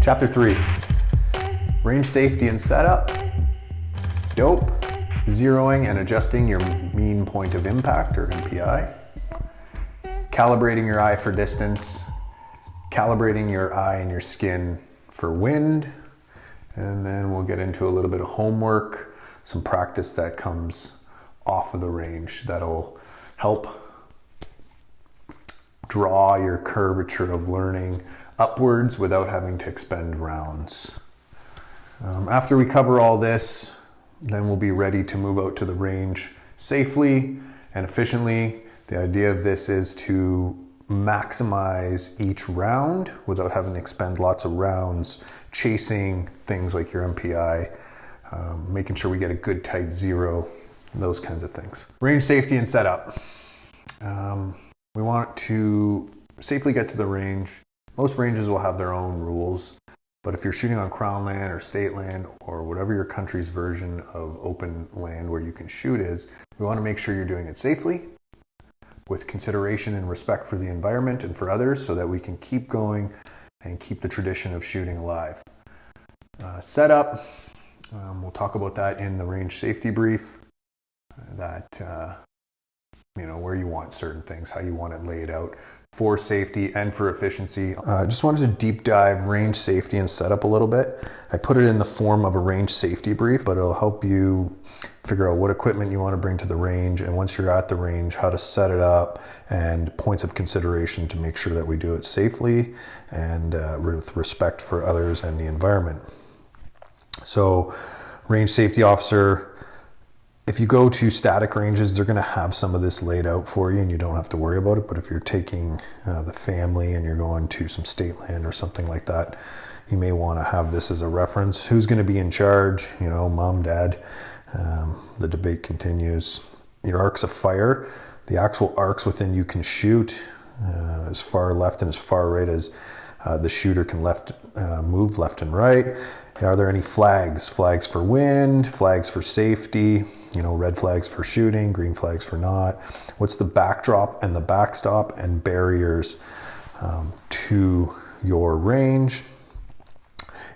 Chapter 3, range safety and setup. Dope, zeroing and adjusting your mean point of impact, or MPI. Calibrating your eye for distance. Calibrating your eye and your skin for wind. And then we'll get into a little bit of homework, some practice that comes off of the range that'll help draw your curvature of learning upwards without having to expend rounds. After we cover all this, then we'll be ready to move out to the range safely and efficiently. The idea of this is to maximize each round without having to expend lots of rounds chasing things like your MPI, making sure we get a good tight zero, those kinds of things. Range safety and setup. We want to safely get to the range. Most ranges will have their own rules, but if you're shooting on crown land or state land or whatever your country's version of open land where you can shoot is, we want to make sure you're doing it safely with consideration and respect for the environment and for others so that we can keep going and keep the tradition of shooting alive. Setup, we'll talk about that in the range safety brief, where you want certain things, how you want it laid out for safety and for efficiency. Just wanted to deep dive range safety and setup a little bit. I put it in the form of a range safety brief, but it'll help you figure out what equipment you want to bring to the range, and once you're at the range, how to set it up and points of consideration to make sure that we do it safely and with respect for others and the environment. So, range safety officer, if you go to static ranges, they're going to have some of this laid out for you and you don't have to worry about it. But if you're taking the family and you're going to some state land or something like that, you may want to have this as a reference. Who's going to be in charge? Mom, dad. The debate continues. Your arcs of fire, the actual arcs within you can shoot as far left and as far right as the shooter can move left and right. Are there any flags? Flags for wind, flags for safety, red flags for shooting, green flags for not. What's the backdrop and the backstop and barriers to your range?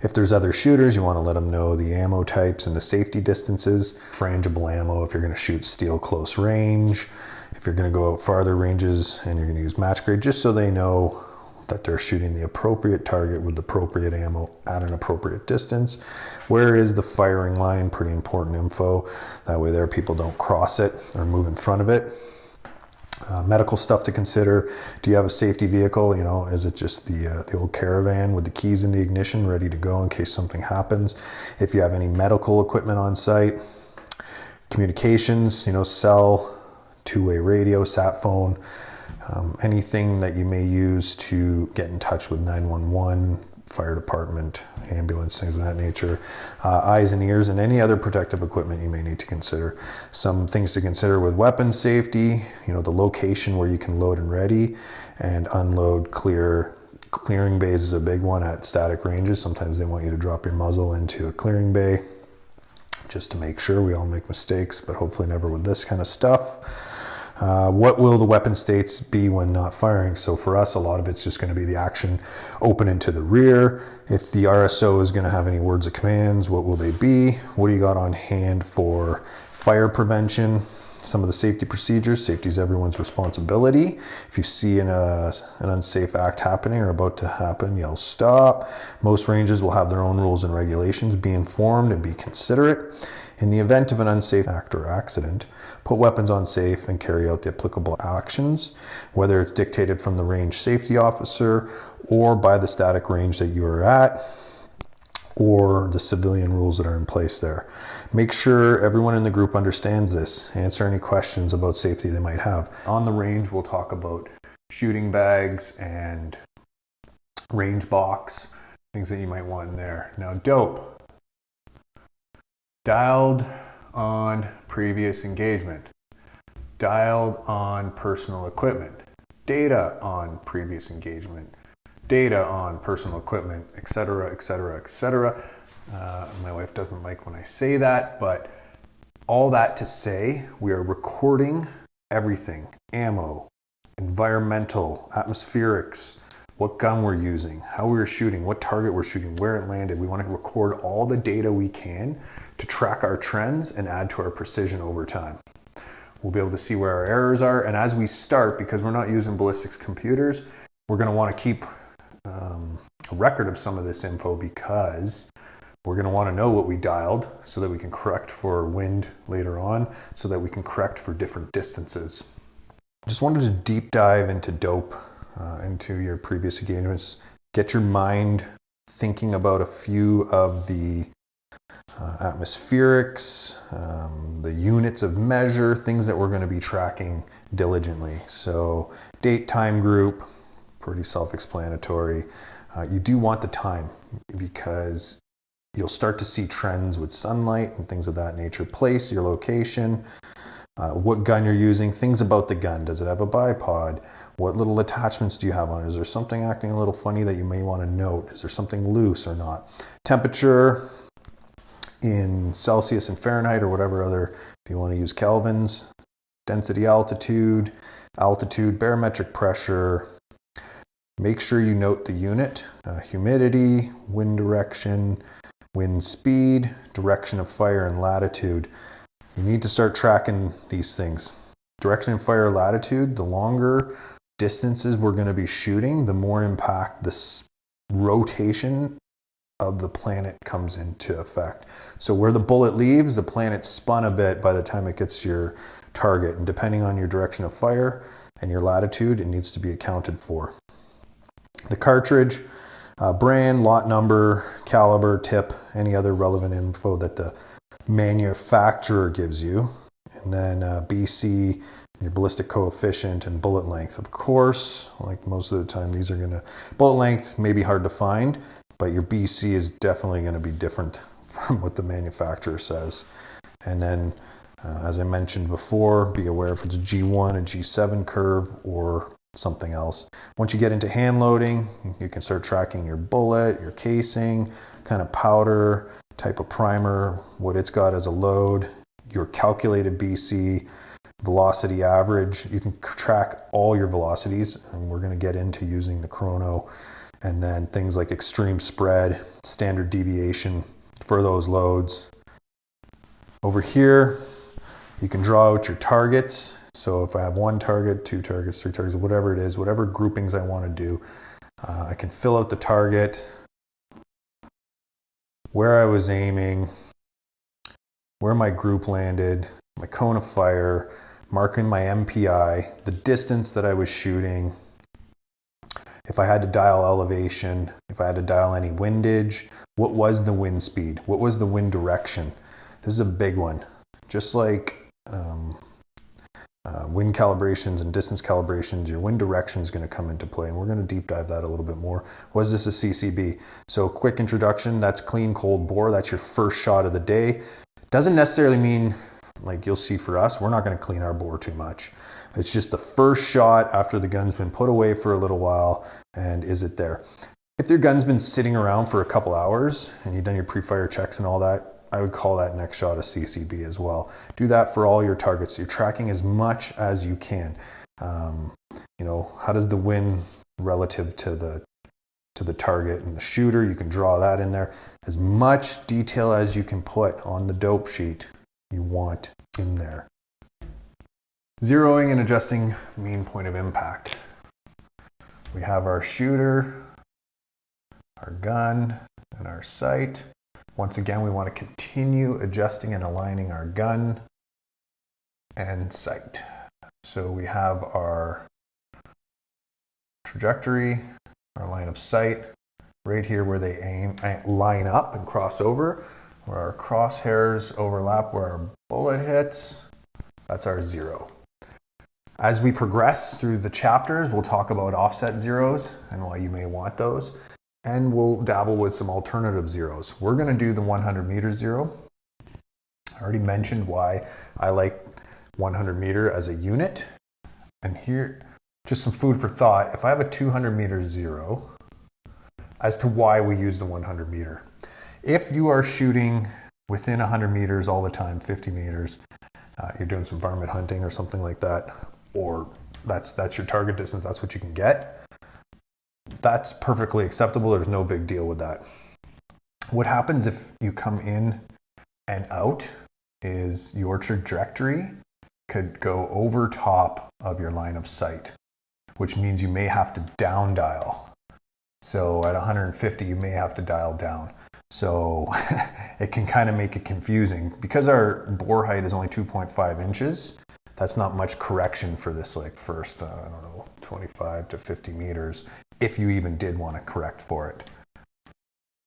If there's other shooters, you want to let them know the ammo types and the safety distances. Frangible ammo if you're going to shoot steel close range. If you're going to go out farther ranges and you're going to use match grade, just so they know that they're shooting the appropriate target with the appropriate ammo at an appropriate distance. Where is the firing line? Pretty important info. That way there people don't cross it or move in front of it. Medical stuff to consider. Do you have a safety vehicle? Is it just the old Caravan with the keys in the ignition ready to go in case something happens? If you have any medical equipment on site. Communications, cell, two-way radio, sat phone. Anything that you may use to get in touch with 911, fire department, ambulance, things of that nature. Eyes and ears and any other protective equipment you may need to consider. Some things to consider with weapons safety, the location where you can load and ready and unload clearing bays is a big one at static ranges. Sometimes they want you to drop your muzzle into a clearing bay just to make sure. We all make mistakes, but hopefully never with this kind of stuff. What will the weapon states be when not firing? So for us, a lot of it's just going to be the action open into the rear. If the RSO is going to have any words of commands, what will they be? What do you got on hand for fire prevention? Some of the safety procedures. Safety is everyone's responsibility. If you see an unsafe act happening or about to happen, yell stop. Most ranges will have their own rules and regulations. Be informed and be considerate. In the event of an unsafe act or accident, put weapons on safe and carry out the applicable actions, whether it's dictated from the range safety officer or by the static range that you are at, or the civilian rules that are in place there. Make sure everyone in the group understands this. Answer any questions about safety they might have. On the range, we'll talk about shooting bags and range box, things that you might want in there. Now, dope. Dialed on previous engagement, dialed on personal equipment, data on previous engagement, data on personal equipment, etc., etc., etc. My wife doesn't like when I say that, but all that to say, we are recording everything: ammo, environmental, atmospherics, what gun we're using, how we were shooting, what target we're shooting, where it landed. We want to record all the data we can to track our trends and add to our precision over time. We'll be able to see where our errors are. And as we start, because we're not using ballistics computers, we're going to want to keep a record of some of this info, because we're going to want to know what we dialed so that we can correct for wind later on, so that we can correct for different distances. Just wanted to deep dive into dope, into your previous engagements. Get your mind thinking about a few of the atmospherics, the units of measure, things that we're going to be tracking diligently. So date, time group, pretty self-explanatory. You do want the time, because you'll start to see trends with sunlight and things of that nature. Place, your location, what gun you're using, things about the gun. Does it have a bipod? What little attachments do you have on it? Is there something acting a little funny that you may want to note? Is there something loose or not? Temperature in Celsius and Fahrenheit, or whatever other, if you want to use kelvins. Density, altitude, barometric pressure. Make sure you note the unit, humidity, wind direction, wind speed, direction of fire, and latitude. You need to start tracking these things. Direction of fire, latitude, the longer distances we're going to be shooting, the more impact this rotation of the planet comes into effect. So where the bullet leaves, the planet's spun a bit by the time it gets your target. And depending on your direction of fire and your latitude, it needs to be accounted for. The cartridge, brand, lot number, caliber, tip, any other relevant info that the manufacturer gives you. And then BC, your ballistic coefficient, and bullet length. Of course, like most of the time, these are going to, bullet length may be hard to find, but your BC is definitely going to be different from what the manufacturer says. And then, as I mentioned before, be aware if it's G1, a G7 curve, or something else. Once you get into hand loading, you can start tracking your bullet, your casing, kind of powder, type of primer, what it's got as a load, your calculated BC, velocity average. You can track all your velocities, and we're going to get into using the chrono. And then things like extreme spread, standard deviation for those loads. Over here, you can draw out your targets. So if I have 1 target, 2 targets, 3 targets, whatever it is, whatever groupings I want to do, I can fill out the target, where I was aiming, where my group landed, my cone of fire, marking my MPI, the distance that I was shooting, if I had to dial elevation, if I had to dial any windage, what was the wind speed, what was the wind direction. This is a big one. Just like wind calibrations and distance calibrations, your wind direction is going to come into play, and we're going to deep dive that a little bit more. Was this a CCB? So quick introduction, that's clean cold bore. That's your first shot of the day. Doesn't necessarily mean, like you'll see for us, we're not going to clean our bore too much. It's just the first shot after the gun's been put away for a little while, and is it there? If your gun's been sitting around for a couple hours and you've done your pre-fire checks and all that, I would call that next shot a CCB as well. Do that for all your targets. You're tracking as much as you can. You know, how does the wind relative to the target and the shooter? You can draw that in there. As much detail as you can put on the dope sheet, you want in there. Zeroing and adjusting mean point of impact. We have our shooter, our gun, and our sight. Once again, we want to continue adjusting and aligning our gun and sight. So we have our trajectory, our line of sight, right here where they line up and cross over, where our crosshairs overlap, where our bullet hits. That's our 0. As we progress through the chapters, we'll talk about offset zeros and why you may want those. And we'll dabble with some alternative zeros. We're going to do the 100 meter zero. I already mentioned why I like 100 meter as a unit. And here, just some food for thought. If I have a 200 meter zero, as to why we use the 100 meter. If you are shooting within 100 meters all the time, 50 meters, you're doing some varmint hunting or something like that, or that's your target distance, that's what you can get. that's perfectly acceptable. There's no big deal with that. What happens if you come in and out is your trajectory could go over top of your line of sight, which means you may have to down dial. So at 150, you may have to dial down. So it can kind of make it confusing. Because our bore height is only 2.5 inches, that's not much correction for this like first, 25 to 50 meters, if you even did want to correct for it.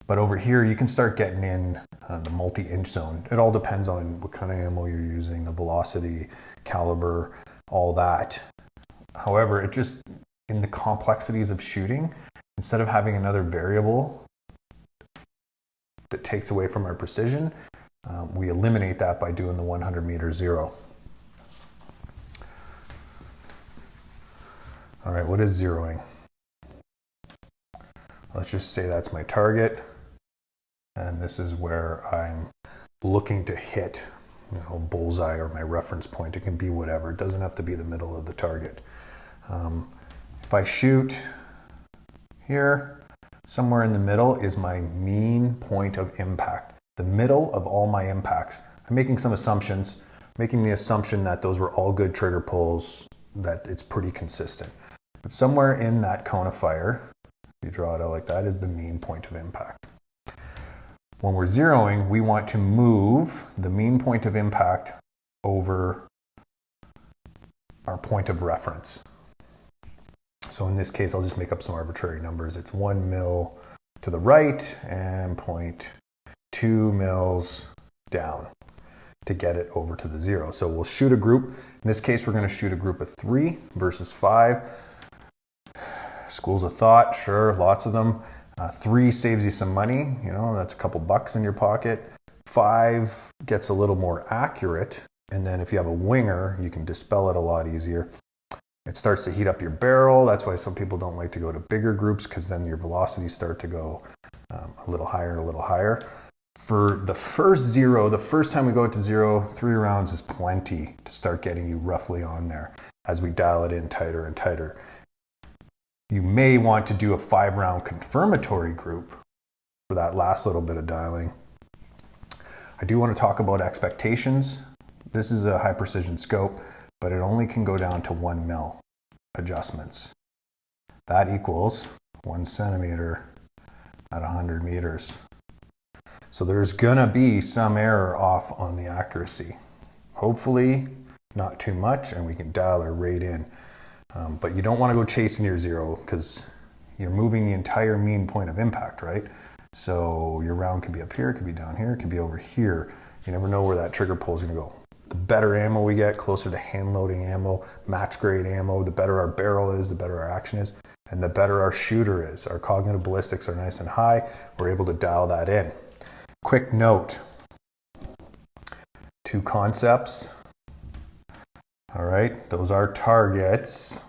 But over here, you can start getting in the multi-inch zone. It all depends on what kind of ammo you're using, the velocity, caliber, all that. However, it just, in the complexities of shooting, instead of having another variable that takes away from our precision, we eliminate that by doing the 100 meter zero. All right, what is zeroing? Let's just say that's my target. And this is where I'm looking to hit, bullseye or my reference point. It can be whatever. It doesn't have to be the middle of the target. If I shoot here, somewhere in the middle is my mean point of impact. The middle of all my impacts. I'm making some assumptions, making the assumption that those were all good trigger pulls, that it's pretty consistent. But somewhere in that cone of fire, if you draw it out like that, is the mean point of impact. When we're zeroing, we want to move the mean point of impact over our point of reference. So in this case, I'll just make up some arbitrary numbers. It's 1 mil to the right and 0.2 mils down to get it over to the zero. So we'll shoot a group. In this case, we're going to shoot a group of 3 versus 5. Schools of thought, sure, lots of them. 3 saves you some money, that's a couple bucks in your pocket. 5 gets a little more accurate, and then if you have a winger, you can dispel it a lot easier. It starts to heat up your barrel. That's why some people don't like to go to bigger groups, because then your velocities start to go a little higher and a little higher. For the first zero, the first time we go to zero, 3 rounds is plenty to start getting you roughly on there as we dial it in tighter and tighter. You may want to do a 5-round confirmatory group for that last little bit of dialing. I do want to talk about expectations. This is a high precision scope, but it only can go down to 1 mil adjustments. That equals 1 centimeter at 100 meters. So there's gonna be some error off on the accuracy. Hopefully not too much, and we can dial it right in. But you don't want to go chasing your zero, because you're moving the entire mean point of impact, right? So your round could be up here, it could be down here, it could be over here. You never know where that trigger pull is going to go. The better ammo we get, closer to hand loading ammo, match grade ammo, the better our barrel is, the better our action is, and the better our shooter is. Our cognitive ballistics are nice and high. We're able to dial that in. Quick note, 2 concepts. All right, those are targets.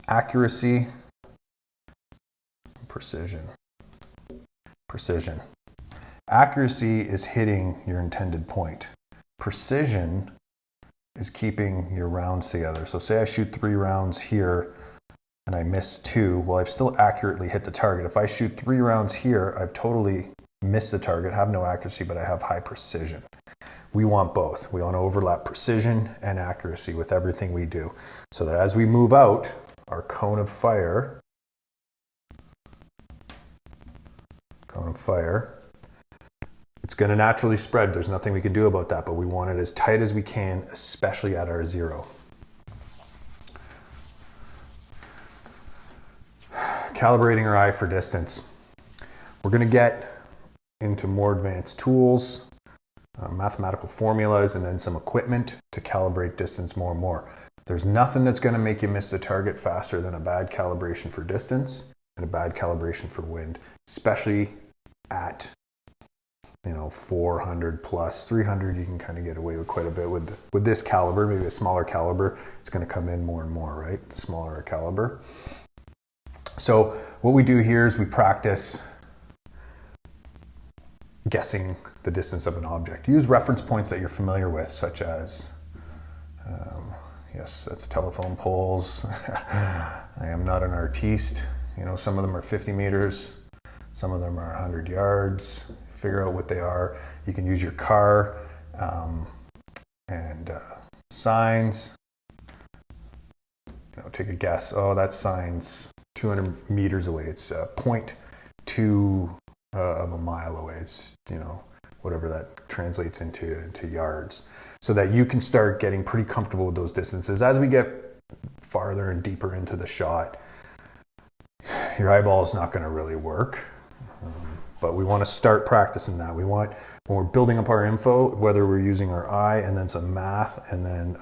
Accuracy, precision. Precision. Accuracy is hitting your intended point. Precision is keeping your rounds together. So say I shoot 3 rounds here and I miss 2, well, I've still accurately hit the target. If I shoot 3 rounds here, I've totally missed the target, have no accuracy, but I have high precision. We want both. We want to overlap precision and accuracy with everything we do, so that as we move out, our cone of fire, it's going to naturally spread. There's nothing we can do about that, but we want it as tight as we can, especially at our zero. Calibrating our eye for distance. We're going to get into more advanced tools, mathematical formulas, and then some equipment to calibrate distance more and more. There's nothing that's going to make you miss the target faster than a bad calibration for distance and a bad calibration for wind, especially at 400 plus 300. You can kind of get away with quite a bit with this caliber. Maybe a smaller caliber, it's going to come in more and more, right? The smaller caliber. So what we do here is we practice guessing the distance of an object. Use reference points that you're familiar with, such as Yes, that's telephone poles. I am not an artiste. You know, some of them are 50 meters, some of them are 100 yards. Figure out what they are. You can use your car and signs. You know, take a guess. Oh, that sign's 200 meters away. It's 0.2 of a mile away. It's, you know, whatever that translates into yards, so that you can start getting pretty comfortable with those distances. As we get farther and deeper into the shot, your eyeball is not going to really work, but we want to start practicing that. We want, when we're building up our info, whether we're using our eye and then some math and then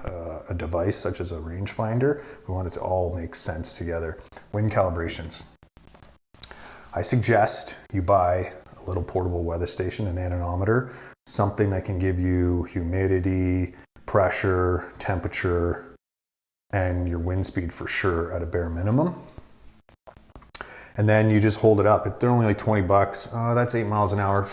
a device such as a rangefinder, we want it to all make sense together. Wind calibrations. I suggest you buy a little portable weather station, an anemometer, something that can give you humidity, pressure, temperature, and your wind speed for sure at a bare minimum. And then you just hold it up. They're only like 20 bucks. Oh, that's 8 miles an hour.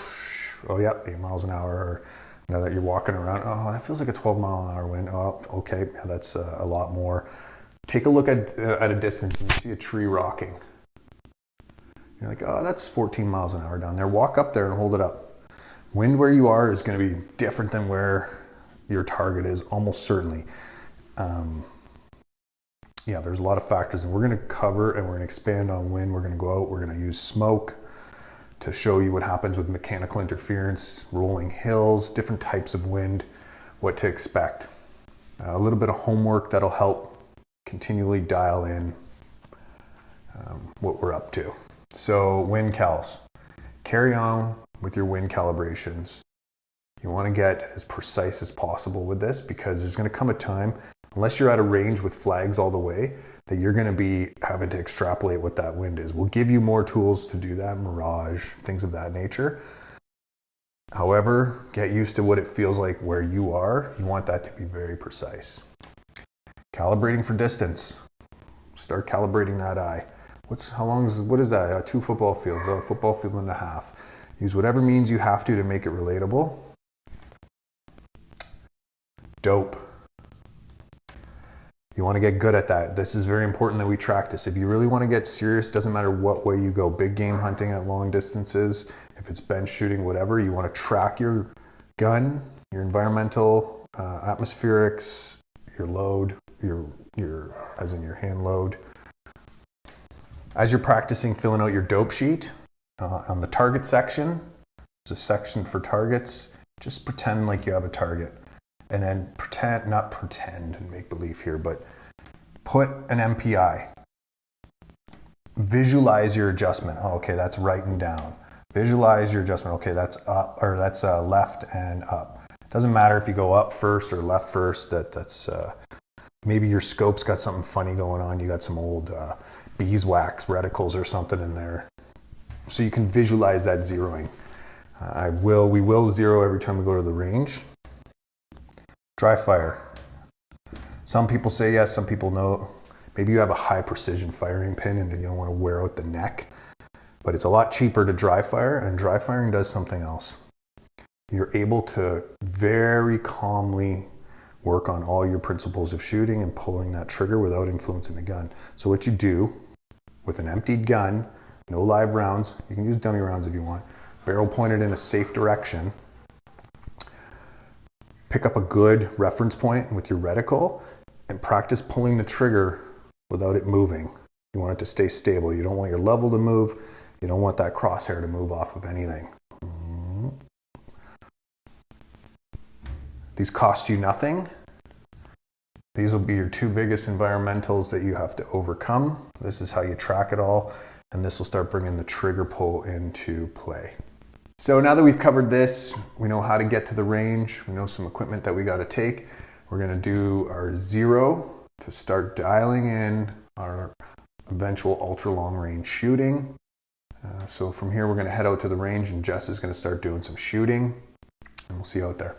Oh, yep, 8 miles an hour. Or, you know, that you're walking around. Oh, that feels like a 12 mile an hour wind. Oh, okay, yeah, that's a lot more. Take a look at a distance and you see a tree rocking. You're like, oh, that's 14 miles an hour down there. Walk up there and hold it up. Wind where you are is going to be different than where your target is, almost certainly. Yeah, there's a lot of factors, and we're going to cover and we're going to expand on wind. We're going to go out, we're going to use smoke to show you what happens with mechanical interference, rolling hills, different types of wind, what to expect. A little bit of homework that'll help continually dial in what we're up to. So wind cals, carry on with your wind calibrations. You want to get as precise as possible with this, because there's going to come a time, unless you're at a range with flags all the way, that you're going to be having to extrapolate what that wind is. We'll give you more tools to do that, mirage, things of that nature. However, get used to what it feels like where you are. You want that to be very precise. Calibrating for distance. Start calibrating that eye. What is that? 2 football fields, a football field and a half. Use whatever means you have to make it relatable. Dope. You want to get good at that. This is very important that we track this. If you really want to get serious, doesn't matter what way you go, big game hunting at long distances, if it's bench shooting, whatever, you want to track your gun, your environmental atmospherics, your load, your as in your hand load. As you're practicing filling out your dope sheet, on the target section, there's a section for targets. Just pretend like you have a target. And then not pretend and make believe here, but put an MPI. Visualize your adjustment. Oh, okay, that's right and down. Visualize your adjustment. Okay, that's up, or that's left and up. Doesn't matter if you go up first or left first. That's maybe your scope's got something funny going on. You got some old beeswax reticles or something in there, so you can visualize that zeroing. We will zero every time we go to the range. Dry fire. Some people say yes, some people no. Maybe you have a high precision firing pin and you don't want to wear out the neck, but it's a lot cheaper to dry fire, and dry firing does something else. You're able to very calmly work on all your principles of shooting and pulling that trigger without influencing the gun. So what you do with an emptied gun, no live rounds, you can use dummy rounds if you want, barrel pointed in a safe direction, pick up a good reference point with your reticle and practice pulling the trigger without it moving. You want it to stay stable. You don't want your level to move. You don't want that crosshair to move off of anything. These cost you nothing. These will be your 2 biggest environmentals that you have to overcome. This is how you track it all, and this will start bringing the trigger pull into play. So now that we've covered this, we know how to get to the range, we know some equipment that we got to take. We're going to do our 0 to start dialing in our eventual ultra long range shooting. So from here we're going to head out to the range, and Jess is going to start doing some shooting, and we'll see you out there.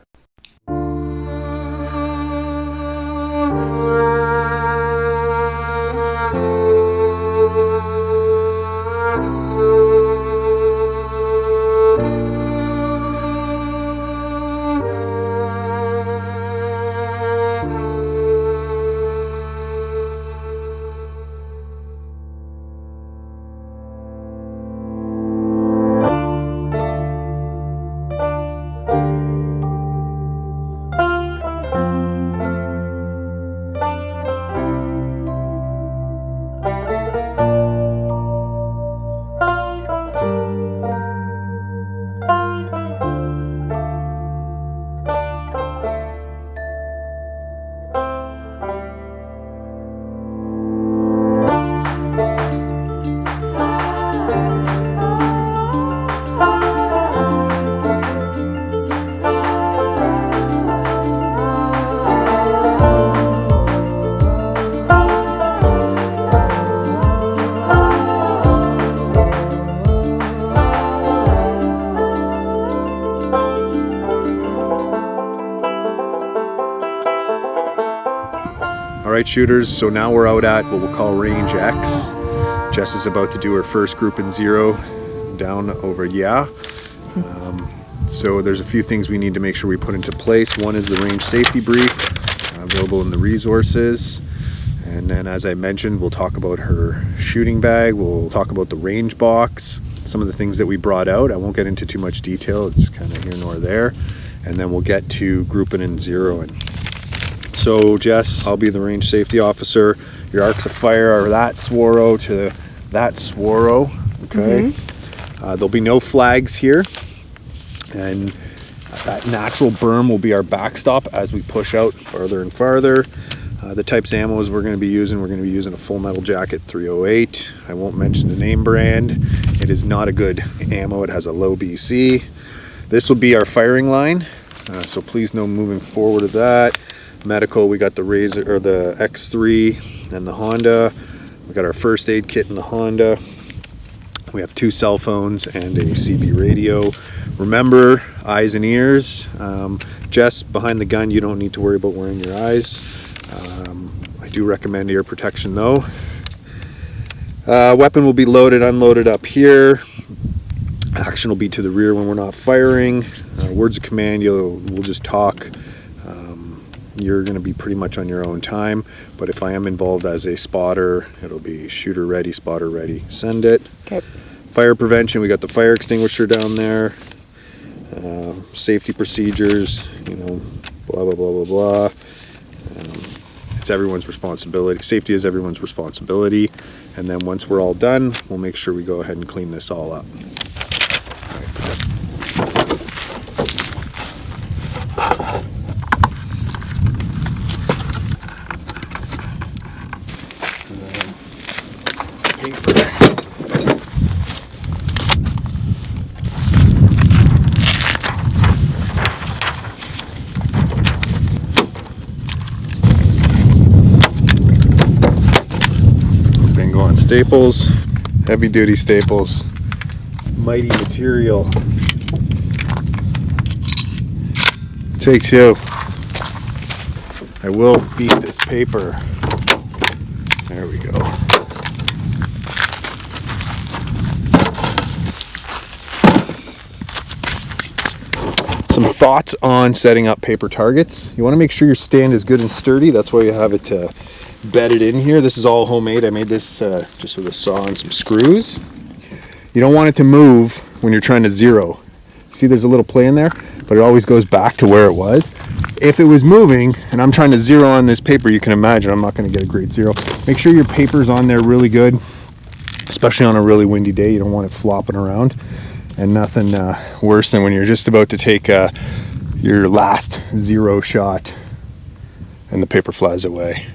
right, shooters, so now we're out at what we'll call range X. Jess is about to do her first group in 0 down over so there's a few things we need to make sure we put into place. One is the range safety brief, available in the resources. And then, as I mentioned, we'll talk about her shooting bag, we'll talk about the range box, some of the things that we brought out. I won't get into too much detail, it's kind of here nor there. And then we'll get to grouping and zeroing. So Jess, I'll be the range safety officer. Your arcs of fire are that Swaro to that Swaro, okay? There'll be no flags here. And that natural berm will be our backstop as we push out farther and farther. The types of ammos we're going to be using a Full Metal Jacket 308. I won't mention the name brand. It is not a good ammo. It has a low BC. This will be our firing line, so please no moving forward of that. Medical, we got the Razor or the X3 and the Honda. We got our first aid kit in the Honda. We have 2 cell phones and a CB radio. Remember, eyes and ears. Jess, behind the gun, you don't need to worry about wearing your eyes. I do recommend ear protection though. Weapon will be loaded, unloaded up here. Action will be to the rear when we're not firing. Words of command, we'll just talk. You're going to be pretty much on your own time, but if I am involved as a spotter, it'll be shooter ready, spotter ready, send it. Okay. Fire prevention, we got the fire extinguisher down there. Safety procedures, you know, blah, blah, blah, blah, blah. It's everyone's responsibility. Safety is everyone's responsibility. And then once we're all done, we'll make sure we go ahead and clean this all up. Staples, heavy duty staples, mighty material. Takes you. I will beat this paper. There we go. Some thoughts on setting up paper targets. You want to make sure your stand is good and sturdy. That's why you have it bedded in here. This is all homemade. I made this just with a saw and some screws. You don't want it to move when you're trying to zero. See, there's a little play in there, but it always goes back to where it was. If it was moving and I'm trying to zero on this paper, you can imagine I'm not going to get a great zero. Make sure your paper's on there really good, especially on a really windy day. You don't want it flopping around. And nothing worse than when you're just about to take your last zero shot and the paper flies away.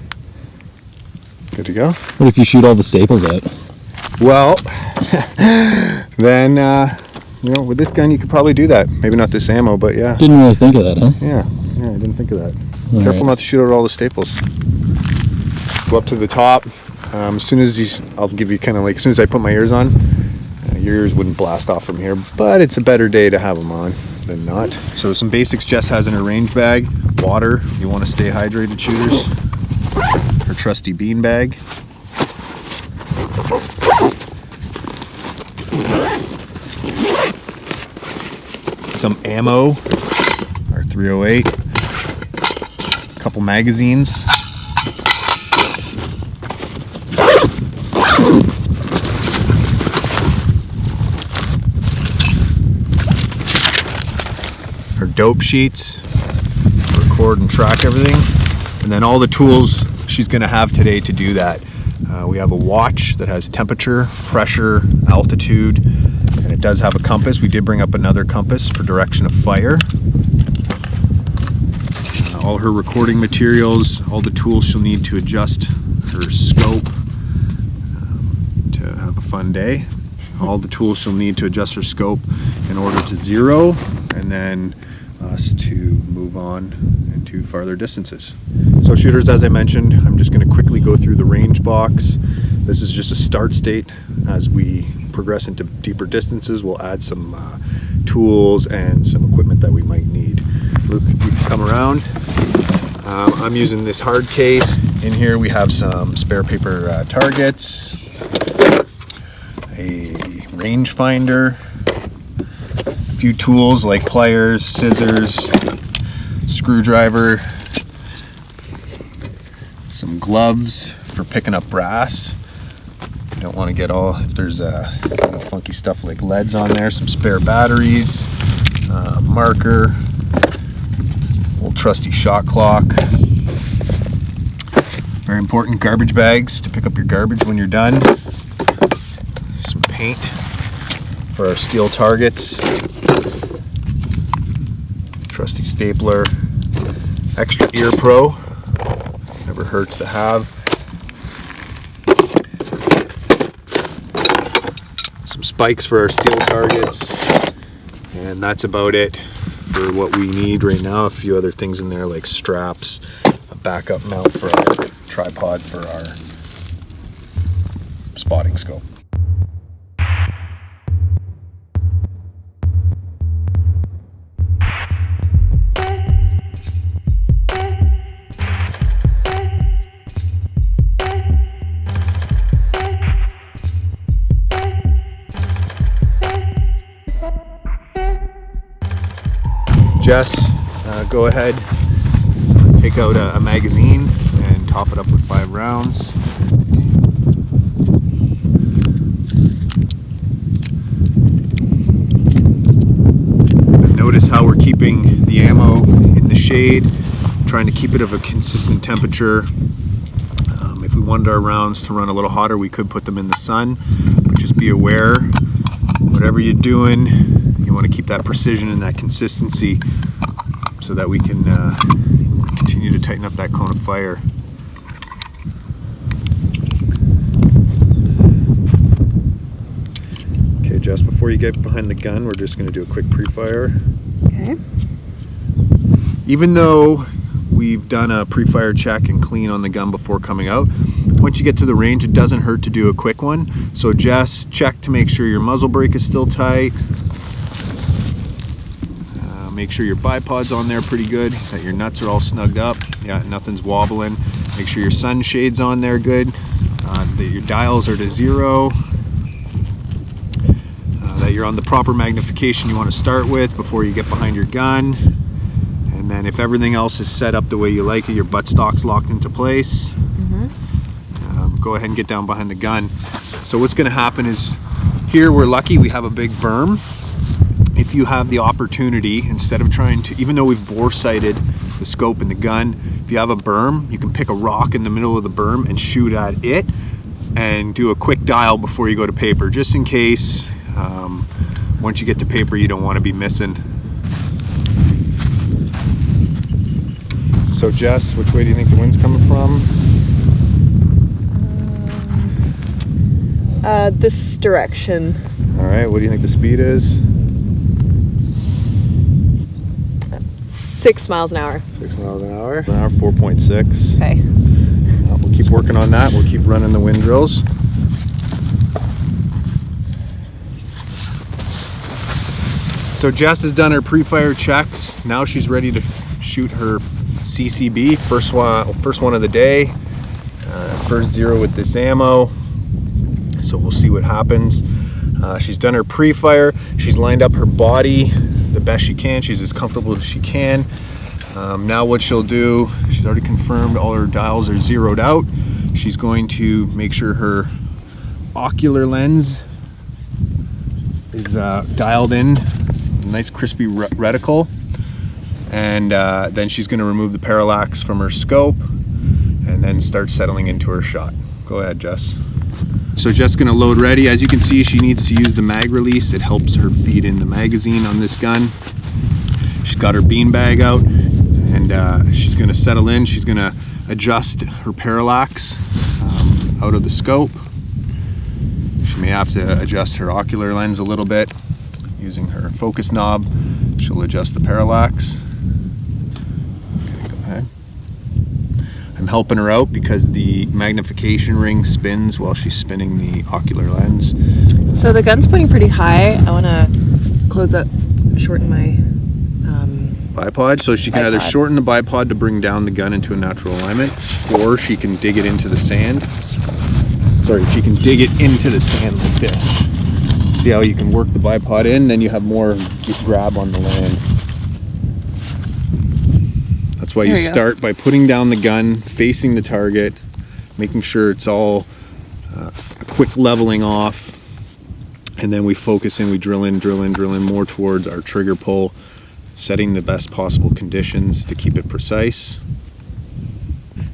Good to go. What if you shoot all the staples out? Well, then, you know, with this gun you could probably do that. Maybe not this ammo, but yeah. Didn't really think of that, huh? Yeah, I didn't think of that. All Careful not to shoot out all the staples. Go up to the top. As soon as I'll give you kind of like, as soon as I put my ears on, your ears wouldn't blast off from here, but it's a better day to have them on than not. So some basics Jess has in her range bag. Water, you want to stay hydrated, shooters. Her trusty bean bag. Some ammo, our 308. A couple magazines. Her dope sheets, record and track everything. And then all the tools she's going to have today to do that. We have a watch that has temperature, pressure, altitude, and it does have a compass. We did bring up another compass for direction of fire. All her recording materials, all the tools she'll need to adjust her scope to have a fun day. All the tools she'll need to adjust her scope in order to zero, and then us to move on into farther distances. So shooters, as I mentioned, I'm just going to quickly go through the range box. This is just a start state. As we progress into deeper distances, we'll add some tools and some equipment that we might need. Luke, you can come around. I'm using this hard case. In here we have some spare paper targets, a range finder, a few tools like pliers, scissors, screwdriver, some gloves for picking up brass. You don't want to get all, if there's funky stuff like leads on there, some spare batteries, marker, old trusty shot clock. Very important, garbage bags to pick up your garbage when you're done. Some paint for our steel targets. Trusty stapler. Extra ear pro. Never hurts to have. Some spikes for our steel targets. And that's about it for what we need right now. A few other things in there like straps, a backup mount for our tripod for our spotting scope. Jess, go ahead, take out a magazine and top it up with 5 rounds. Notice how we're keeping the ammo in the shade, trying to keep it of a consistent temperature. If we wanted our rounds to run a little hotter, we could put them in the sun. Just be aware, whatever you're doing, you want to keep that precision and that consistency so that we can continue to tighten up that cone of fire. Okay, Jess, before you get behind the gun, we're just going to do a quick pre-fire. Okay. Even though we've done a pre-fire check and clean on the gun before coming out, once you get to the range, it doesn't hurt to do a quick one. So just check to make sure your muzzle brake is still tight. Make sure your bipod's on there pretty good, that your nuts are all snugged up. Yeah, nothing's wobbling. Make sure your sunshade's on there good, that your dials are to 0, that you're on the proper magnification you want to start with before you get behind your gun. And then if everything else is set up the way you like it, your buttstock's locked into place, go ahead and get down behind the gun. So what's going to happen is, here we're lucky we have a big berm. If you have the opportunity, instead of trying to, even though we've bore sighted the scope and the gun, if you have a berm, you can pick a rock in the middle of the berm and shoot at it and do a quick dial before you go to paper, just in case once you get to paper you don't want to be missing. So Jess, which way do you think the wind's coming from? This direction. All right, what do you think the speed is? 6 miles an hour. 6 miles an hour. 4.6. Okay. We'll keep working on that. We'll keep running the wind drills. So Jess has done her pre-fire checks. Now she's ready to shoot her CCB. First one of the day. First 0 with this ammo. So we'll see what happens. She's done her pre-fire. She's lined up her body the best she can. She's as comfortable as she can. Now what she'll do, she's already confirmed all her dials are zeroed out. She's going to make sure her ocular lens is dialed in, nice crispy reticle, and then she's going to remove the parallax from her scope and then start settling into her shot. Go ahead, Jess. So Jess is going to load ready. As you can see, she needs to use the mag release. It helps her feed in the magazine on this gun. She's got her bean bag out, and she's going to settle in. She's going to adjust her parallax out of the scope. She may have to adjust her ocular lens a little bit. Using her focus knob, she'll adjust the parallax. Okay, go ahead. I'm helping her out because the magnification ring spins while she's spinning the ocular lens. So the gun's pointing pretty high. I want to close up, shorten my Bipod, so she can either Bipod. shorten the bipod to bring down the gun into a natural alignment, or she can dig it into the sand. Sorry, she can dig it into the sand like this. See how you can work the bipod in, then you have more grab on the land. That's why you start by putting down the gun, facing the target, making sure it's all a quick leveling off, and then we focus in, we drill in more towards our trigger pull, setting the best possible conditions to keep it precise.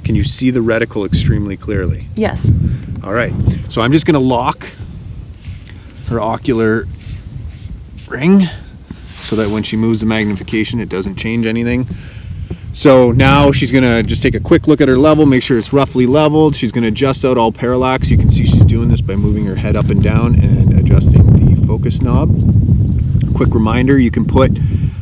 Can you see the reticle extremely clearly? Yes. All right, so I'm just gonna lock her ocular ring so that when she moves the magnification, it doesn't change anything. So now she's gonna just take a quick look at her level, make sure it's roughly leveled. She's gonna adjust out all parallax. You can see she's doing this by moving her head up and down and adjusting the focus knob. Quick reminder, you can put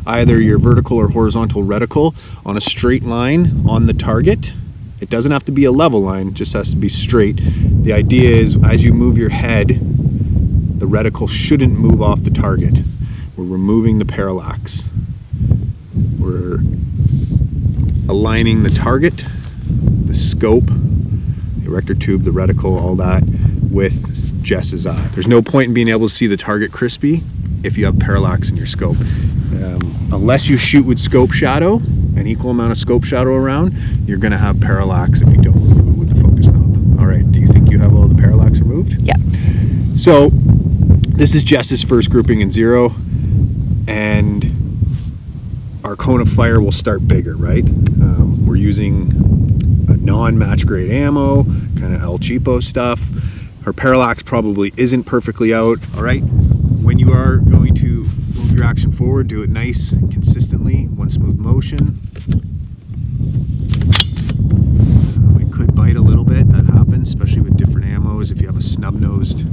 either your vertical or horizontal reticle on a straight line on the target. It doesn't have to be a level line, it just has to be straight. The idea is as you move your head, the reticle shouldn't move off the target. We're removing the parallax. We're aligning the target, the scope, the erector tube, the reticle, all that with Jess's eye. There's no point in being able to see the target crispy if you have parallax in your scope. Unless you shoot with scope shadow, an equal amount of scope shadow around, you're gonna have parallax if you don't remove it with the focus knob. All right, do you think you have all the parallax removed? Yeah. So this is Jess's first grouping in 0, and our cone of fire will start bigger, right? We're using a non-match grade ammo, kind of El Cheapo stuff. Her parallax probably isn't perfectly out. All right, when you are going to move your action forward, do it nice, consistently, one smooth motion. It could bite a little bit, that happens, especially with different ammos. If you have a snub-nosed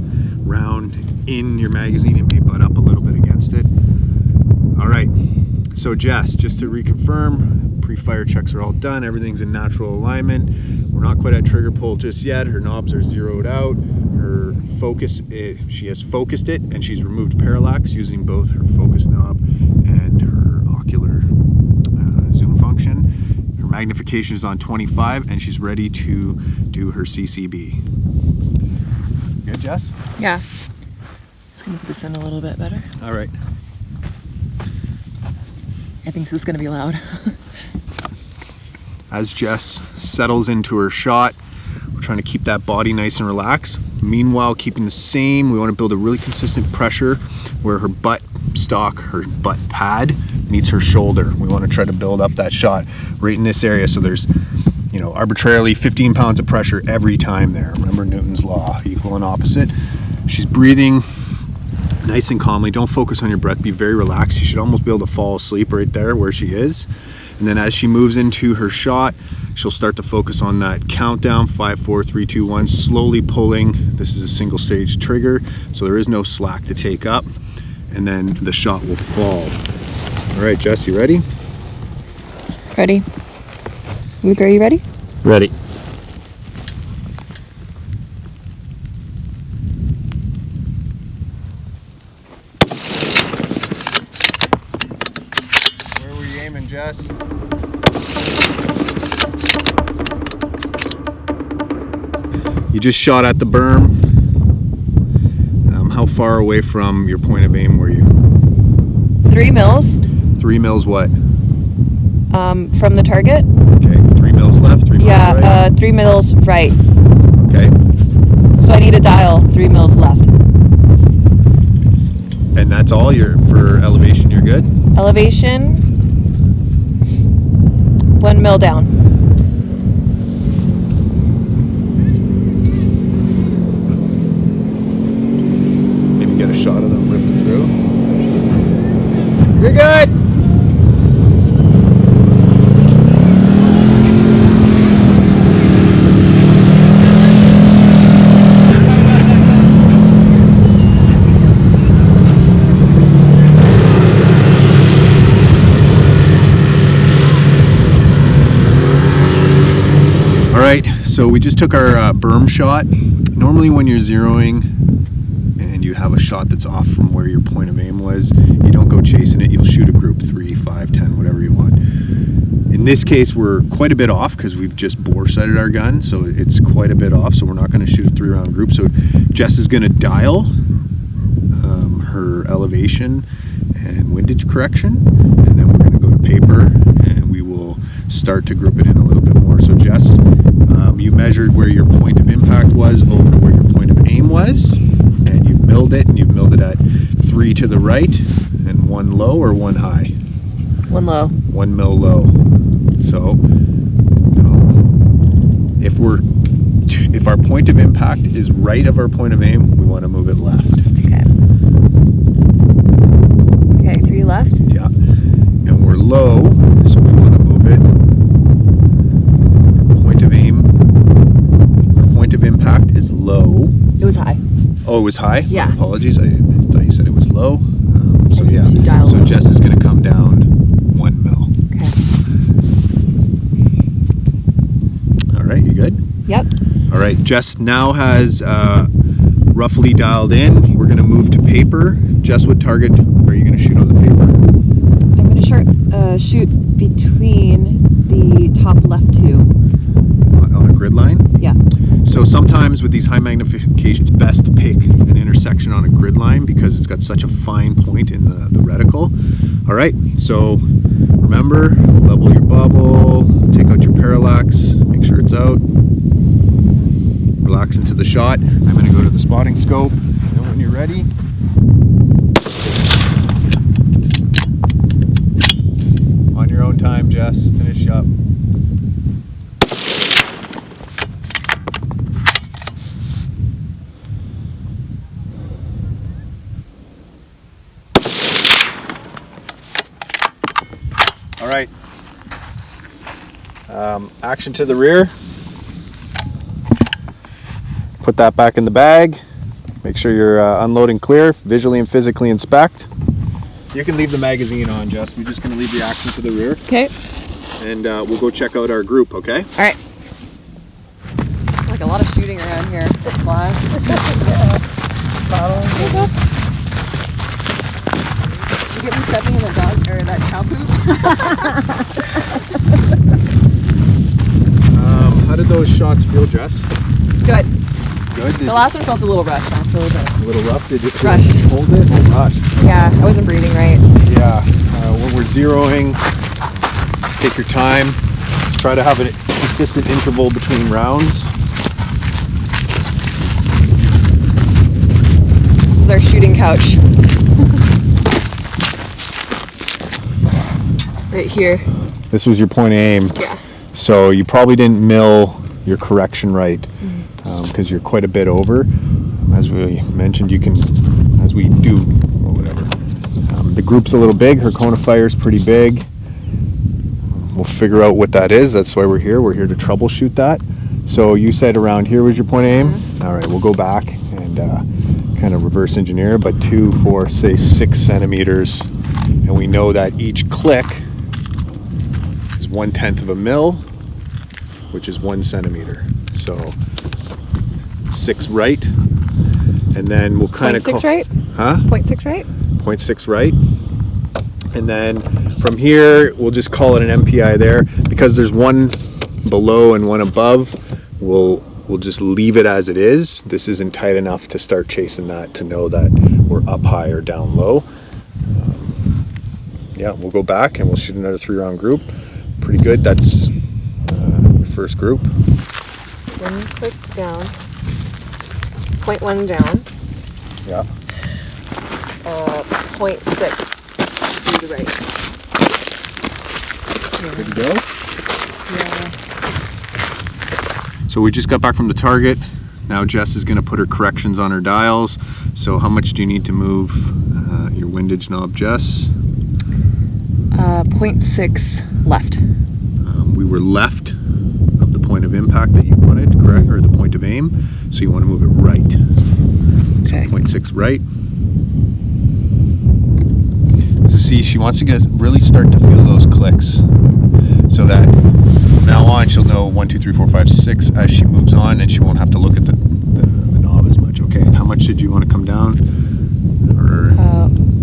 round in your magazine, it may butt up a little bit against it. All right, so Jess, just to reconfirm, pre-fire checks are all done, everything's in natural alignment. We're not quite at trigger pull just yet, her knobs are zeroed out. Her focus, she has focused it, and she's removed parallax using both her focus knob and her ocular zoom function. Her magnification is on 25, and she's ready to do her CCB. Good, Jess? Yeah. Just gonna put this in a little bit better. All right. I think this is gonna be loud. As Jess settles into her shot, we're trying to keep that body nice and relaxed. Meanwhile, keeping the same, we want to build a really consistent pressure where her butt stock, her butt pad meets her shoulder. We want to try to build up that shot right in this area so there's, you know, arbitrarily 15 pounds of pressure every time there. Remember Newton's law, equal and opposite. She's breathing nice and calmly. Don't focus on your breath, be very relaxed. You should almost be able to fall asleep right there where she is. And then as she moves into her shot, she'll start to focus on that countdown, 5, 4, 3, 2, 1, slowly pulling. This is a single stage trigger, so there is no slack to take up. And then the shot will fall. All right, Jess, you ready? Ready? Luke, are you ready? Ready. Where were you aiming, Jess? You just shot at the berm. How far away from your point of aim were you? 3 mils 3 mils what? from the target. Okay, 3 mils left, 3 mils right? Yeah, 3 mils right. Okay, So I need to dial 3 mils left. and that's all? For elevation, you're good? Elevation, 1 mil down. Maybe get a shot of them ripping through. You're good! Alright, so we just took our berm shot. Normally when you're zeroing and you have a shot that's off from where your point of aim was, you don't go chasing it, you'll shoot a group 3, 5, this case, we're quite a bit off because we've just bore sighted our gun, so it's quite a bit off, so we're not going to shoot a 3-round group. So Jess is going to dial her elevation and windage correction, and then we're going to go to paper, and we will start to group it in a little bit more. So Jess, you measured where your point of impact was over to where your point of aim was, and you've milled it, and you've milled it at 3 to the right, and 1 low or 1 high? 1 low. 1 mil low. So if our point of impact is right of our point of aim, we want to move it left. Okay. Okay, 3 left. Yeah. And we're low, so we want to move it. Point of aim. Our point of impact is low. It was high. Oh, it was high? Yeah. My apologies. I thought you said it was low. So I yeah. need to dial So low. Jess is going to come down 1 mil. Okay. All right, you good? Yep. All right, Jess now has roughly dialed in. We're going to move to paper. Jess, what target are you going to shoot on the paper? I'm going to shoot between the top left 2. On a grid line? Yeah. So sometimes with these high magnification, it's best to pick an intersection on a grid line because it's got such a fine point in the reticle. All right, so remember, level your bubble, take out your parallax, make sure it's out. Relax into the shot. I'm going to go to the spotting scope, and when you're ready, on your own time, Jess, finish up. All right. Action to the rear. Put that back in the bag. Make sure you're unloading clear. Visually and physically inspect. You can leave the magazine on, Jess. We're just going to leave the action to the rear. Okay. And we'll go check out our group, okay? All right. Like a lot of shooting around here. Class. You get me stepping in the dog or that cow poop? How did those shots feel, Jess? Good. Good? The last one felt a little rushed after the A little rough? Did you Rush. hold it? Oh, rush. Yeah, I wasn't breathing right. Yeah. When we're zeroing, take your time. Try to have a consistent interval between rounds. This is our shooting couch. Right here. This was your point of aim. Yeah. So you probably didn't mill your correction right because you're quite a bit over. As we mentioned, you can, as we do, or whatever. The group's a little big. Her cone of fire is pretty big. We'll figure out what that is. That's why we're here. We're here to troubleshoot that. So you said around here was your point of aim. All right, we'll go back and kind of reverse engineer, but 2, 4, say 6 centimeters. And we know that each click is 1/10 of a mil, which is 1 centimeter. So 6 right, and then we'll kind of 0.6 right? Huh? 0.6 right? 0.6 right, and then from here we'll just call it an MPI there because there's one below and one above. We'll just leave it as it is. This isn't tight enough to start chasing that to know that we're up high or down low. Yeah, we'll go back and we'll shoot another 3-round group. Pretty good. That's the first group. 1 click down. 0.1 down. Yeah. 0.6 to the right. Good to go. Yeah. So we just got back from the target. Now Jess is going to put her corrections on her dials. So how much do you need to move your windage knob, Jess? 0.6 left. We were left of the point of impact that you wanted, correct? Or the point of aim. So you want to move it right. Okay. So 0.6 right. So see, she wants to really start to feel those clicks so that from now on she'll know 1, 2, 3, 4, 5, 6 as she moves on, and she won't have to look at the knob as much. Okay, and how much did you want to come down? Or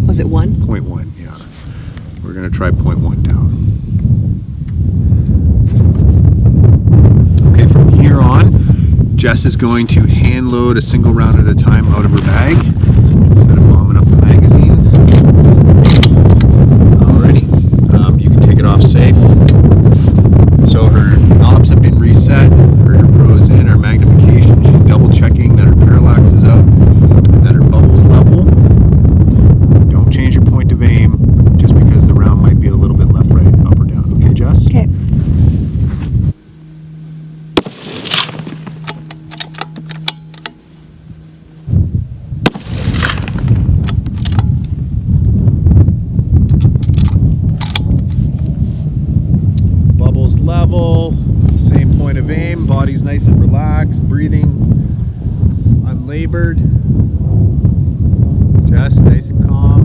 Was it 1? 0.1, yeah. We're going to try 0.1 down. timer on. Jess is going to hand load a single round at a time out of her bag instead of bombing up the magazine. Alrighty, you can take it off safe. So her knobs have been reset, her pro is in, her magnification, she's double checking that her parallax is up, and that her bubble's level. Don't change your point of aim just because the round might be a little bit left, right, up or down. Okay, Jess? Okay. Bubbles level, same point of aim, body's nice and relaxed, breathing unlabored. Jess, nice and calm.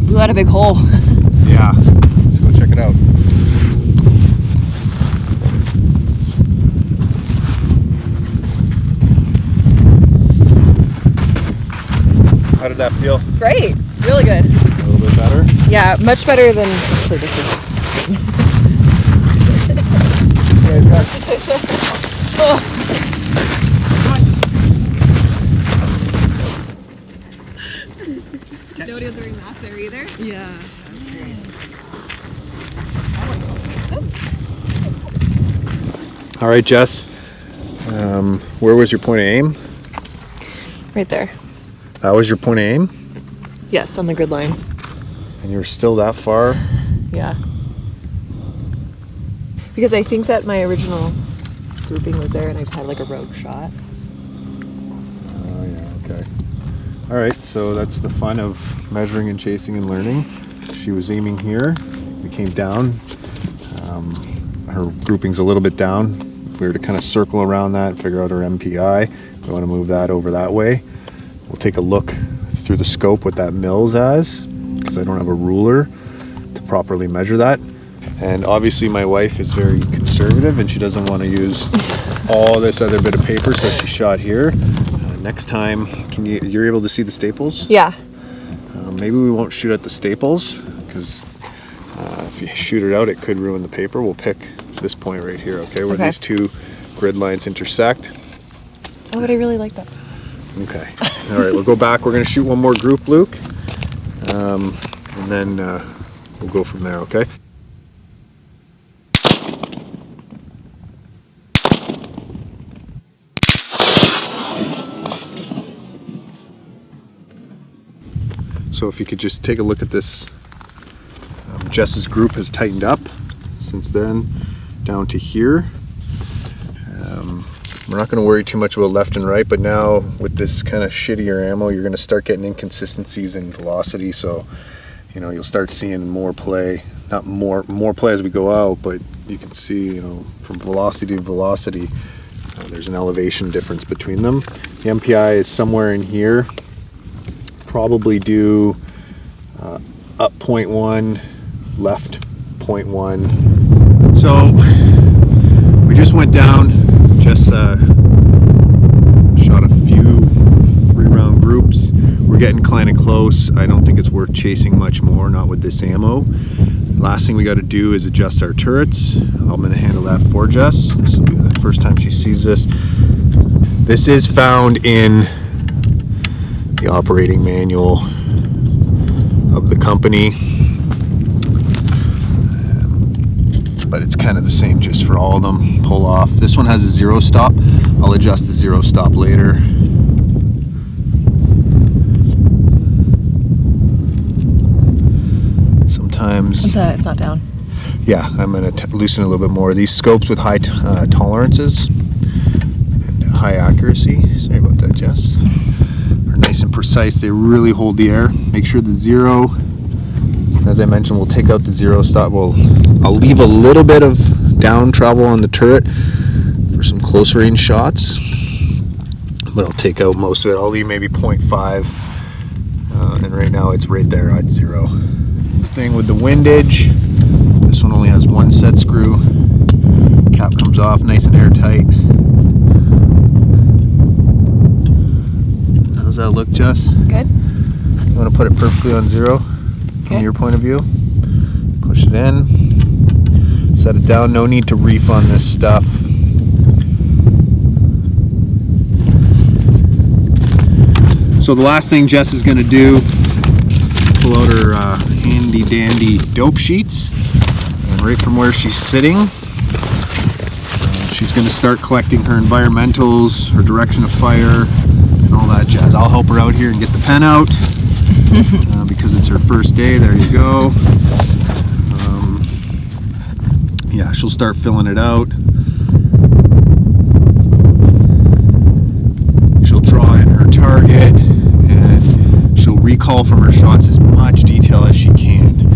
Blew out a big hole. Yeah, let's go check it out. How did that feel? Great. Really good. A little bit better? Yeah, much better than actually this is. Nobody was wearing masks there either? Yeah. All right, Jess. Where was your point of aim? Right there. That was your point of aim? Yes, on the grid line. And you were still that far? Yeah. Because I think that my original grouping was there and I just had like a rogue shot. Oh, yeah, okay. All right, so that's the fun of measuring and chasing and learning. She was aiming here. We came down. Her grouping's a little bit down. If we were to kind of circle around that, figure out her MPI, we want to move that over that way. We'll take a look through the scope what that mills as, because I don't have a ruler to properly measure that. And obviously my wife is very conservative and she doesn't want to use all this other bit of paper, so she shot here. Next time, you're able to see the staples? Yeah. Maybe we won't shoot at the staples, because if you shoot it out, it could ruin the paper. We'll pick this point right here, okay, where these two grid lines intersect. Oh, but I really like that. Okay. All right, we'll go back. We're going to shoot one more group, Luke, and then we'll go from there, okay? So if you could just take a look at this, Jess's group has tightened up since then down to here. We're not going to worry too much about left and right, but now with this kind of shittier ammo, you're going to start getting inconsistencies in velocity. So, you know, you'll start seeing more play, not more play as we go out, but you can see, you know, from velocity to velocity, there's an elevation difference between them. The MPI is somewhere in here. Probably do up 0.1, left 0.1. So we just went down, just shot a few 3-round groups. We're getting kind of close. I don't think it's worth chasing much more, not with this ammo. Last thing we got to do is adjust our turrets. I'm going to handle that for Jess. This will be the first time she sees this. This is found in the operating manual of the company, but it's kind of the same just for all of them. Pull off. This one has a 0 stop. I'll adjust the 0 stop later. Sometimes It's not down. yeah, I'm going to loosen it a little bit more. These scopes with high tolerances and high accuracy, sorry about that, Jess, are nice and precise. They really hold the air. Make sure the 0, as I mentioned, we'll take out the 0 stop. I'll leave a little bit of down travel on the turret for some close range shots, but I'll take out most of it. I'll leave maybe 0.5, and right now it's right there at 0. Thing with the windage, this one only has 1 set screw. Cap comes off nice and airtight. How's that look, Jess? Good. You want to put it perfectly on 0 from Okay. your point of view? Push Push it in. Set it down. No need to reef on this stuff. So the last thing Jess is going to do, pull out her handy dandy dope sheets, and right from where she's sitting, she's going to start collecting her environmentals, her direction of fire, and all that jazz. I'll help her out here and get the pen out because it's her first day. There you go. Yeah, she'll start filling it out. She'll draw in her target, and she'll recall from her shots as much detail as she can.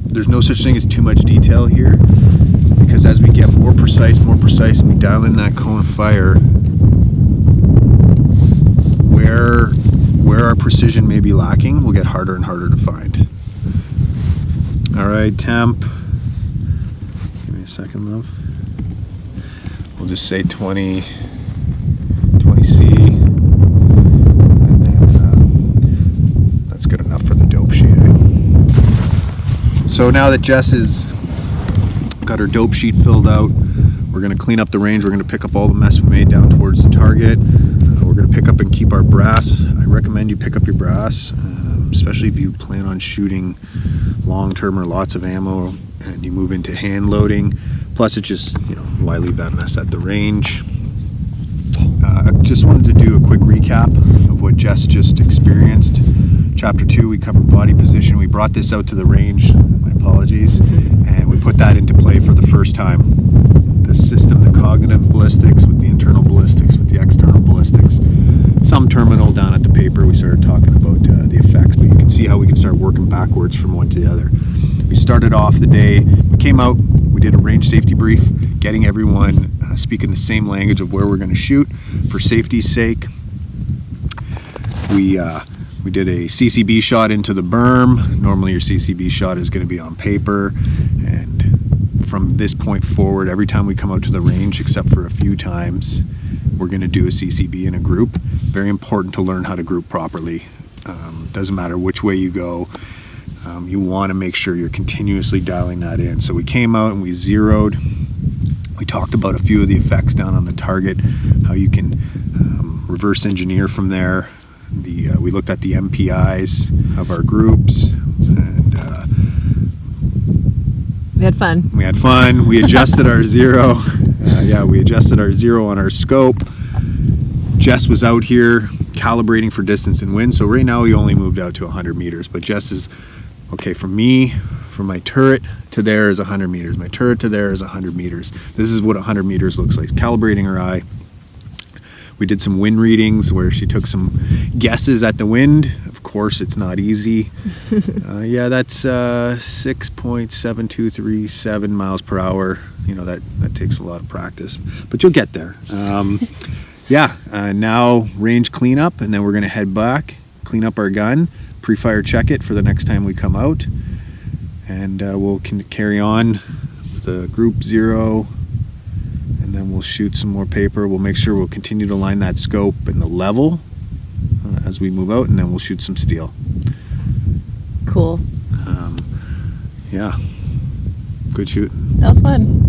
There's no such thing as too much detail here, because as we get more precise, and we dial in that cone of fire, where our precision may be lacking will get harder and harder to find. All right, temp. Give me a second, love. We'll just say 20 C, and then that's good enough for the dope sheet. So now that Jess has got her dope sheet filled out, we're going to clean up the range. We're going to pick up all the mess we made down towards the target. We're going to pick up and keep our brass. I recommend you pick up your brass, especially if you plan on shooting long term or lots of ammo and you move into hand loading. Plus, it's just, why leave that mess at the range? I just wanted to do a quick recap of what Jess just experienced. Chapter 2, we covered body position. We brought this out to the range, my apologies, and we put that into play for the first time. The system, the cognitive ballistics with the internal ballistics, with the external ballistics. Some terminal down at the paper, we started talking about the effects, but you can see how we can start working backwards from one to the other. We started off the day, we came out, we did a range safety brief, getting everyone speaking the same language of where we're going to shoot for safety's sake. We did a CCB shot into the berm. Normally your CCB shot is going to be on paper, and from this point forward, every time we come out to the range, except for a few times, we're going to do a CCB in a group. Very important to learn how to group properly. Doesn't matter which way you go. You want to make sure you're continuously dialing that in. So we came out and we zeroed. We talked about a few of the effects down on the target, how you can reverse engineer from there. We looked at the MPIs of our groups, and We had fun. We adjusted our zero. We adjusted our zero on our scope. Jess was out here calibrating for distance and wind. So right now we only moved out to 100 meters, but Jess is, okay, from my turret to there is 100 meters. My turret to there is 100 meters. This is what 100 meters looks like. Calibrating her eye. We did some wind readings where she took some guesses at the wind. Of course, it's not easy. That's 6.7237 miles per hour. That takes a lot of practice, but you'll get there. Now range cleanup, and then we're going to head back, clean up our gun, pre-fire check it for the next time we come out, and we'll carry on with the group zero. And then we'll shoot some more paper. We'll make sure we'll continue to line that scope and the level as we move out, and then we'll shoot some steel. Cool. Good shooting. That was fun.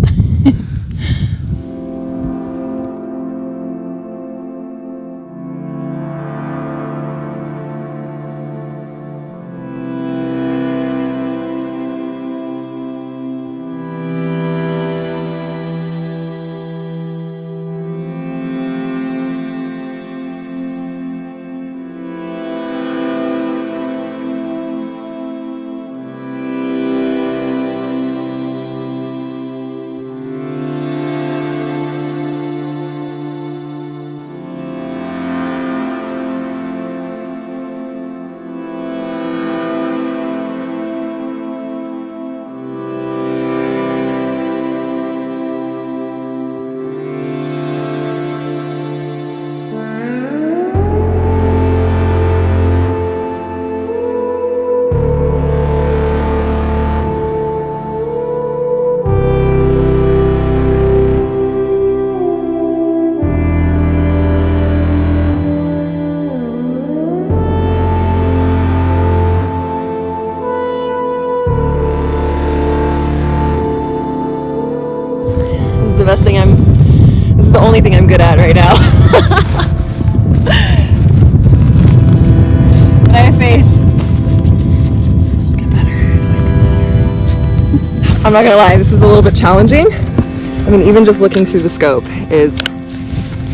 I'm not gonna lie, this is a little bit challenging. I mean, even just looking through the scope it's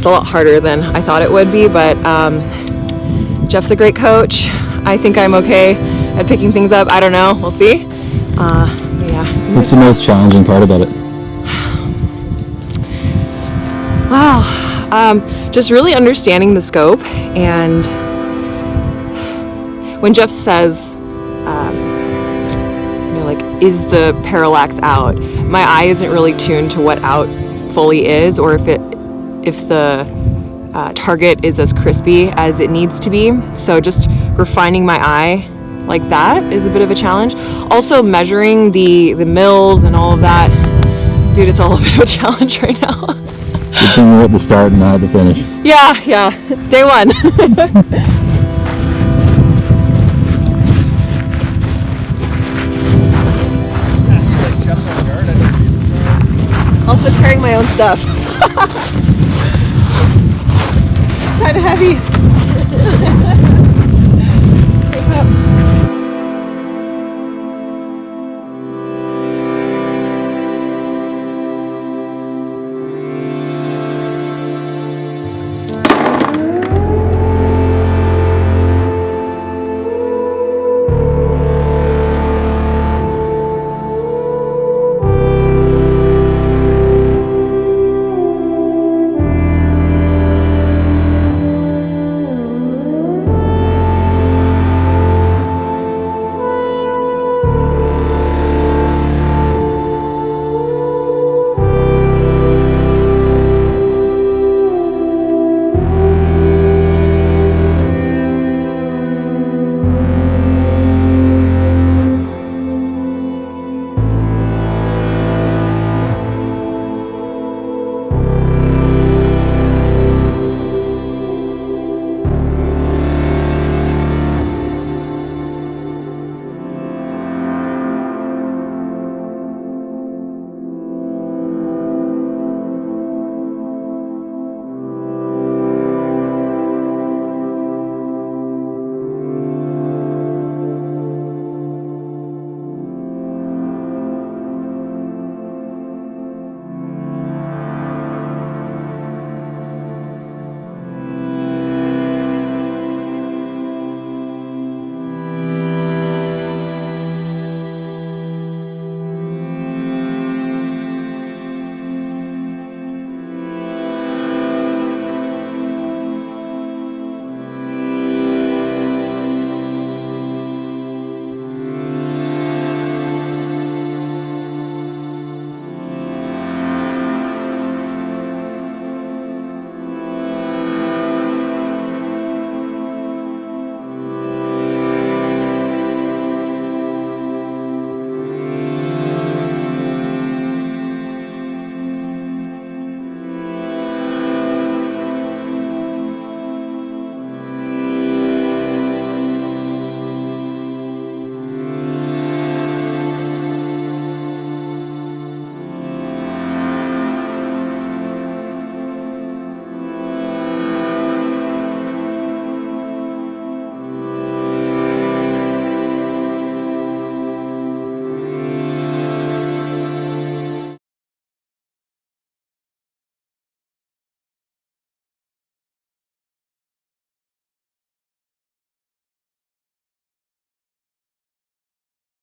a lot harder than I thought it would be, but Jeff's a great coach. I think I'm okay at picking things up. I don't know, we'll see. Yeah. What's the most challenging part about it? Wow, just really understanding the scope. And when Jeff says, like, is the parallax out? My eye isn't really tuned to what out fully is, or if the target is as crispy as it needs to be. So just refining my eye like that is a bit of a challenge. Also measuring the mils and all of that. Dude, it's all a bit of a challenge right now. Good thing we're at the start and not at the finish. Yeah. Day one. Also carrying my own stuff. Kind of heavy.